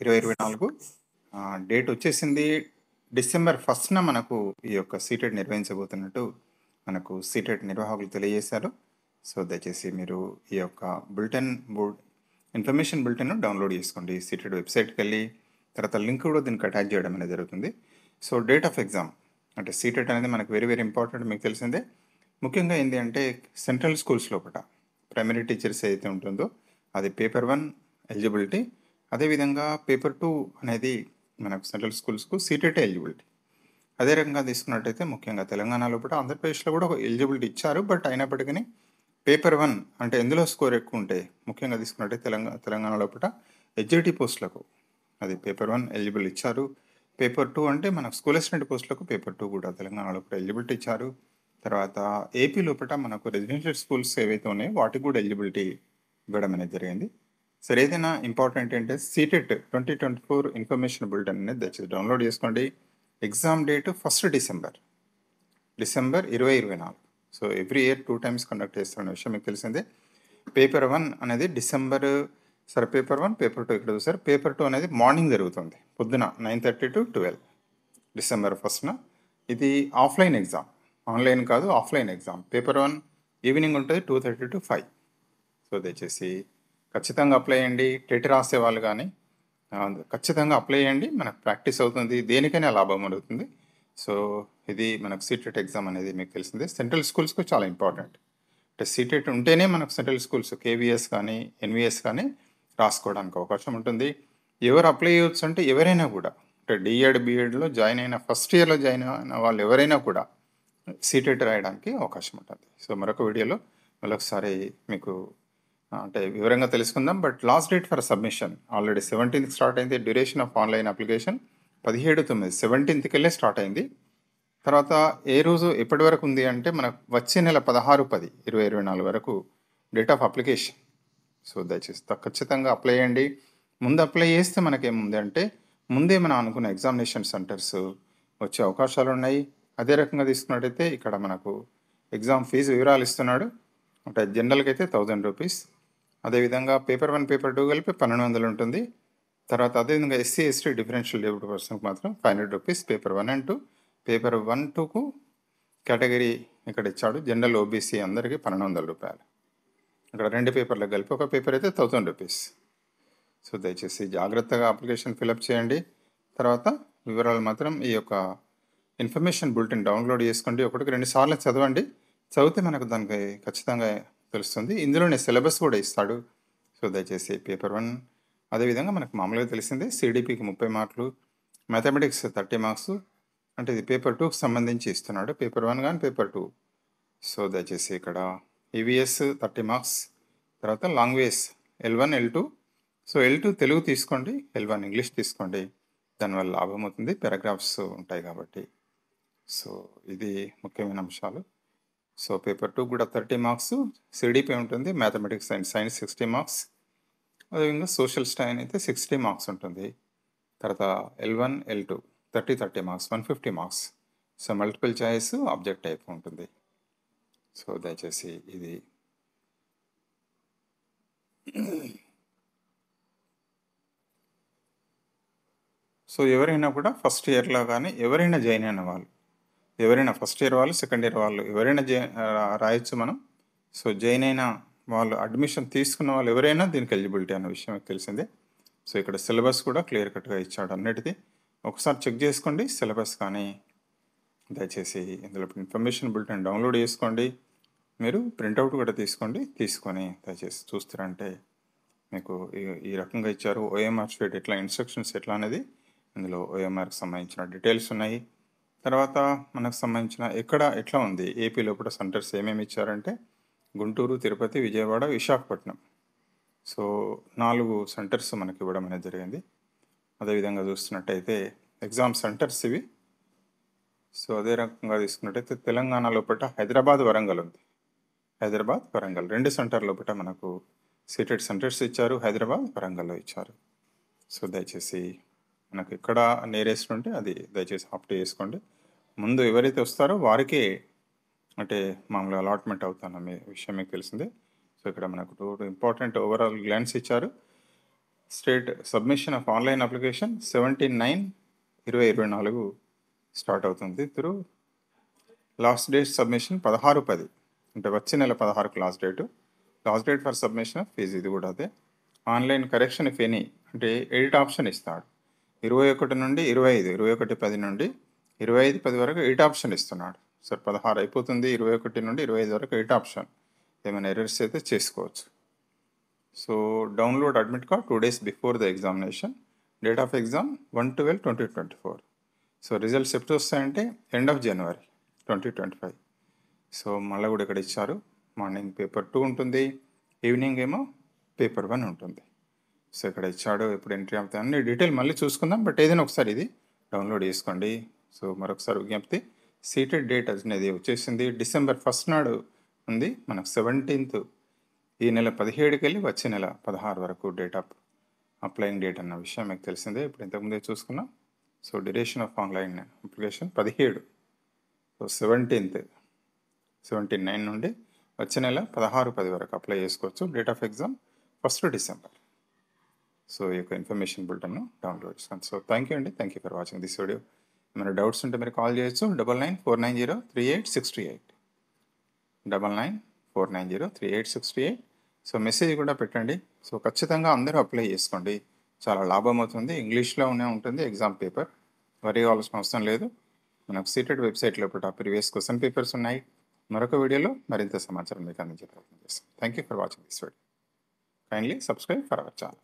2024 date వచ్చేసింది. December 1న మనకు ఈ యొక్క సీటెట్ నిర్వహించబోతున్నట్టు మనకు సీటెట్ నిర్వాహకులు తెలియజేశారు. సో దయచేసి మీరు ఈ యొక్క ఇన్ఫర్మేషన్ బులెటిన్ డౌన్లోడ్ చేసుకోండి. సీటెట్ వెబ్సైట్కి వెళ్ళి తర్వాత లింక్ కూడా దీనికి అటాచ్ చేయడం అనేది జరుగుతుంది. సో డేట్ ఆఫ్ ఎగ్జామ్ అంటే సీటెట్ అనేది మనకు వెరీ వెరీ ఇంపార్టెంట్, మీకు తెలిసిందే. ముఖ్యంగా ఏంటి అంటే సెంట్రల్ స్కూల్స్ లోపల ప్రైమరీ టీచర్స్ ఏదైతే ఉంటుందో అది పేపర్ 1 ఎలిజిబిలిటీ, అదేవిధంగా పేపర్ 2 అనేది మనకు సెంట్రల్ స్కూల్స్కు సీటెట్ ఎలిజిబిలిటీ. అదే రకంగా తీసుకున్నట్టయితే ముఖ్యంగా తెలంగాణ లోపల, ఆంధ్రప్రదేశ్లో కూడా ఒక ఎలిజిబిలిటీ ఇచ్చారు. బట్ అయినప్పటికీ పేపర్ 1 అంటే ఎందులో స్కోర్ ఎక్కువ ఉంటే ముఖ్యంగా తీసుకున్నట్టయితే తెలంగాణ లోపల హెచ్జిటి పోస్టులకు అది పేపర్ 1 ఎలిజిబుల్ ఇచ్చారు. పేపర్ 2 అంటే మనకు స్కూల్ అసిస్టెంట్ పోస్టులకు పేపర్ 2 కూడా తెలంగాణలో కూడా ఎలిజిబిలిటీ ఇచ్చారు. తర్వాత ఏపీ లోపల మనకు రెసిడెన్షియల్ స్కూల్స్ ఏవైతే ఉన్నాయో వాటికి కూడా ఎలిజిబిలిటీ ఇవ్వడం అనేది జరిగింది. సరే, ఏదైనా ఇంపార్టెంట్ ఏంటంటే సీటెట్ 2024 ఇన్ఫర్మేషన్ బులెటిన్ అనేది దయచేసి డౌన్లోడ్ చేసుకోండి. Exam date 1 December 2024. So every year 2 times conduct చేస్తున్న విషయం మీకు తెలిసిందే. పేపర్ 1 అనేది పేపర్ 1 పేపర్ 2 ఇక్కడ చూసారు. పేపర్ 2 అనేది మార్నింగ్ జరుగుతుంది, పొద్దున 9:30 to 12 డిసెంబర్ 1న. ఇది ఆఫ్లైన్ ఎగ్జామ్, ఆన్లైన్ కాదు, ఆఫ్లైన్ ఎగ్జామ్. పేపర్ 1 ఈవినింగ్ ఉంటుంది 2:30 to 5. సో దయచేసి ఖచ్చితంగా అప్లై చేయండి. టెట్ రాసే వాళ్ళు కానీ ఖచ్చితంగా అప్లై చేయండి. మనకు ప్రాక్టీస్ అవుతుంది, దేనికైనా లాభం అవుతుంది. సో ఇది మనకు సీటెట్ ఎగ్జామ్ అనేది మీకు తెలిసిందే. సెంట్రల్ స్కూల్స్కు చాలా ఇంపార్టెంట్. అంటే సీటెట్ ఉంటేనే మనకు సెంట్రల్ స్కూల్స్ కేవీఎస్ కానీ ఎన్విఎస్ కానీ రాసుకోవడానికి అవకాశం ఉంటుంది. ఎవరు అప్లై చేయవచ్చు అంటే ఎవరైనా కూడా, అంటే డిఎడ్ బిఎడ్లో జాయిన్ అయిన ఫస్ట్ ఇయర్లో జాయిన్ అయిన వాళ్ళు ఎవరైనా కూడా సీటెట్ రాయడానికి అవకాశం ఉంటుంది. సో మరొక వీడియోలో మరొకసారి మీకు అంటే వివరంగా తెలుసుకుందాం. But last date for submission already 17th start అయింది. Duration of online application 17/9 17th కెళ్ళే స్టార్ట్ అయింది. తర్వాత ఏ రోజు ఎప్పటి వరకు ఉంది అంటే మనకు వచ్చే నెల 16/10/2024 వరకు డేట్ ఆఫ్ అప్లికేషన్. సో దయచేసి ఖచ్చితంగా అప్లై చేయండి. ముందు అప్లై చేస్తే మనకేముంది అంటే ముందే మనం అనుకున్న ఎగ్జామినేషన్ సెంటర్స్ వచ్చే అవకాశాలు ఉన్నాయి. అదే రకంగా తీసుకున్నట్టయితే ఇక్కడ మనకు ఎగ్జామ్ ఫీజు వివరాలు ఇస్తున్నాడు. అంటే జనరల్కి అయితే 1000 రూపీస్, అదేవిధంగా పేపర్ 1 పేపర్ 2 కలిపి 1200 ఉంటుంది. తర్వాత అదేవిధంగా ఎస్సీ ఎస్టీ డిఫరెన్షియల్ ఏబుల్డ్ పర్సన్కి మాత్రం 500 రూపీస్ పేపర్ 1 and 2. పేపర్ 1, 2కు కేటగిరీ ఇక్కడ ఇచ్చాడు. జనరల్ ఓబీసీ అందరికీ 1200 రూపాయలు. ఇక్కడ 2 పేపర్లకు కలిపి ఒక పేపర్ అయితే 1000 రూపీస్. సో దయచేసి జాగ్రత్తగా అప్లికేషన్ ఫిలప్ చేయండి. తర్వాత వివరాలు మాత్రం ఈ యొక్క ఇన్ఫర్మేషన్ బులెటిన్ డౌన్లోడ్ చేసుకోండి. 1-2 సార్లు చదవండి. చదివితే మనకు దానికి ఖచ్చితంగా తెలుస్తుంది. ఇందులోనే సిలబస్ కూడా ఇస్తాడు. సో దయచేసి పేపర్ 1 అదేవిధంగా మనకు మామూలుగా తెలిసిందే సిడిపికి 30 మార్కులు, మ్యాథమెటిక్స్ 30 మార్క్స్. అంటే ఇది పేపర్ 2కి సంబంధించి ఇస్తున్నాడు, పేపర్ 1 కానీ పేపర్ 2. సో దయచేసి ఇక్కడ ఈవీఎస్ 30 మార్క్స్, తర్వాత language L1 L2. So L2 Telugu తీసుకోండి, L1 ఇంగ్లీష్ తీసుకోండి, దానివల్ల లాభం అవుతుంది, పారాగ్రాఫ్స్ ఉంటాయి కాబట్టి. సో ఇది ముఖ్యమైన అంశాలు. సో పేపర్ 2 కూడా 30 మార్క్స్, సిడిపి ఉంటుంది, మ్యాథమెటిక్స్ అండ్ సైన్స్ 60 మార్క్స్, అదేవిధంగా సోషల్ స్టైన్ అయితే 60 మార్క్స్ ఉంటుంది. తర్వాత L1 L2 30 marks 150 marks. So multiple choice object type ఉంటుంది. సో దయచేసి ఇది సో ఎవరైనా కూడా ఫస్ట్ ఇయర్లో కానీ ఎవరైనా జాయిన్ అయిన వాళ్ళు, ఎవరైనా ఫస్ట్ ఇయర్ వాళ్ళు, సెకండ్ ఇయర్ వాళ్ళు ఎవరైనా రాయొచ్చు మనం. సో జాయిన్ అయిన వాళ్ళు, అడ్మిషన్ తీసుకున్న వాళ్ళు ఎవరైనా దీనికి ఎలిజిబిలిటీ అన్న విషయం మీకు తెలిసిందే. సో ఇక్కడ సిలబస్ కూడా క్లియర్ కట్గా ఇచ్చాడు అన్నిటిది. ఒకసారి చెక్ చేసుకోండి సిలబస్ కానీ. దయచేసి ఇందులో ఇన్ఫర్మేషన్ బులెటిన్ డౌన్లోడ్ చేసుకోండి. మీరు ప్రింట్అవుట్ కూడా తీసుకొని దయచేసి చూస్తారంటే మీకు ఈ రకంగా ఇచ్చారు. ఓఎంఆర్ షీట్ ఎట్లా, ఇన్స్ట్రక్షన్స్ ఎట్లా అనేది ఇందులో ఓఎంఆర్కి సంబంధించిన డీటెయిల్స్ ఉన్నాయి. తర్వాత మనకు సంబంధించిన ఎట్లా ఉంది ఏపీ లోపల సెంటర్స్ ఏమేమి ఇచ్చారంటే గుంటూరు, తిరుపతి, విజయవాడ, విశాఖపట్నం. సో 4 సెంటర్స్ మనకి ఇవ్వడం అనేది జరిగింది. అదేవిధంగా చూస్తున్నట్టయితే ఎగ్జామ్ సెంటర్స్ ఇవి. సో అదే రకంగా తీసుకున్నట్టయితే తెలంగాణ లోపల హైదరాబాద్, వరంగల్ ఉంది. హైదరాబాద్, వరంగల్ 2 సెంటర్ లోపల మనకు సీటెడ్ సెంటర్స్ ఇచ్చారు. హైదరాబాద్, వరంగల్లో ఇచ్చారు. సో దయచేసి మనకు ఎక్కడ నియరెస్ట్ ఉంటే అది దయచేసి ఆప్ట్ చేసుకోండి. ముందు ఎవరైతే వస్తారో వారికే అంటే మామూలుగా అలాట్మెంట్ అవుతాను మీ విషయం మీకు తెలిసిందే. సో ఇక్కడ మనకు 2 ఇంపార్టెంట్ ఓవరాల్ గ్లాన్స్ ఇచ్చారు. State submission of online application 17/9/2024 start అవుతుంది. త్రూ లాస్ట్ డేట్ సబ్మిషన్ 16/10, అంటే వచ్చే నెల 16కి last date for submission of fee. ఇది కూడా అదే. ఆన్లైన్ కరెక్షన్ ఇఫ్ ఎనీ, అంటే ఎడిట్ ఆప్షన్ ఇస్తాడు. 21 నుండి 25, 21/10 నుండి 25/10 వరకు ఎడిట్ ఆప్షన్ ఇస్తున్నాడు. సార్ 16 అయిపోతుంది, 21 నుండి 25 వరకు ఎడిట్ ఆప్షన్. ఏమైనా ఎర్రర్స్ అయితే చేసుకోవచ్చు. So download admit card 2 days before the examination. Date of exam 1/12/2024. So results ఎప్పుడు వస్తాయంటే ఎండ్ ఆఫ్ జనవరి 2025. సో మళ్ళీ కూడా ఇక్కడ ఇచ్చారు. మార్నింగ్ పేపర్ 2 ఉంటుంది, ఈవినింగ్ ఏమో పేపర్ 1 ఉంటుంది. సో ఇక్కడ ఇచ్చాడు ఎప్పుడు ఎంట్రీ అవుతాయి అన్ని డీటెయిల్ మళ్ళీ చూసుకుందాం. బట్ ఏదైనా ఒకసారి ఇది డౌన్లోడ్ చేసుకోండి. సో మరొకసారి విజ్ఞప్తి, సీటెడ్ డేట్ అనేది వచ్చేసింది డిసెంబర్ 1 నాడు ఉంది. మనకు 17th, ఈ నెల 17కి వెళ్ళి వచ్చే నెల 16 వరకు డేట్ ఆఫ్ అప్లయింగ్ డేట్ అన్న విషయం మీకు తెలిసిందే. ఇప్పుడు ఇంతకుముందే చూసుకున్నాం. So duration of online application 17. So 17/9 నుండి వచ్చే నెల 16/10 వరకు అప్లై చేసుకోవచ్చు. Date of exam 1st December. So ఈ యొక్క ఇన్ఫర్మేషన్ బులెటిన్ను డౌన్లోడ్ చేసుకోండి. సో థ్యాంక్ యూ అండి. Thank you for watching this video. ఏమైనా డౌట్స్ ఉంటే మీరు కాల్ చేయొచ్చు. 9949038638, 9949038638. సో మెసేజ్ కూడా పెట్టండి. సో ఖచ్చితంగా అందరూ అప్లై చేసుకోండి, చాలా లాభం అవుతుంది. ఇంగ్లీష్లోనే ఉంటుంది ఎగ్జామ్ పేపర్, వరీ కావాల్సిన అవసరం లేదు. మనకు సీటెడ్ వెబ్సైట్లో ప్రీవియస్ క్వశ్చన్ పేపర్స్ ఉన్నాయి. మరొక వీడియోలో మరింత సమాచారం మీకు అందించే ప్రయత్నం చేస్తాం. Thank you for watching this video. Kindly subscribe for our channel.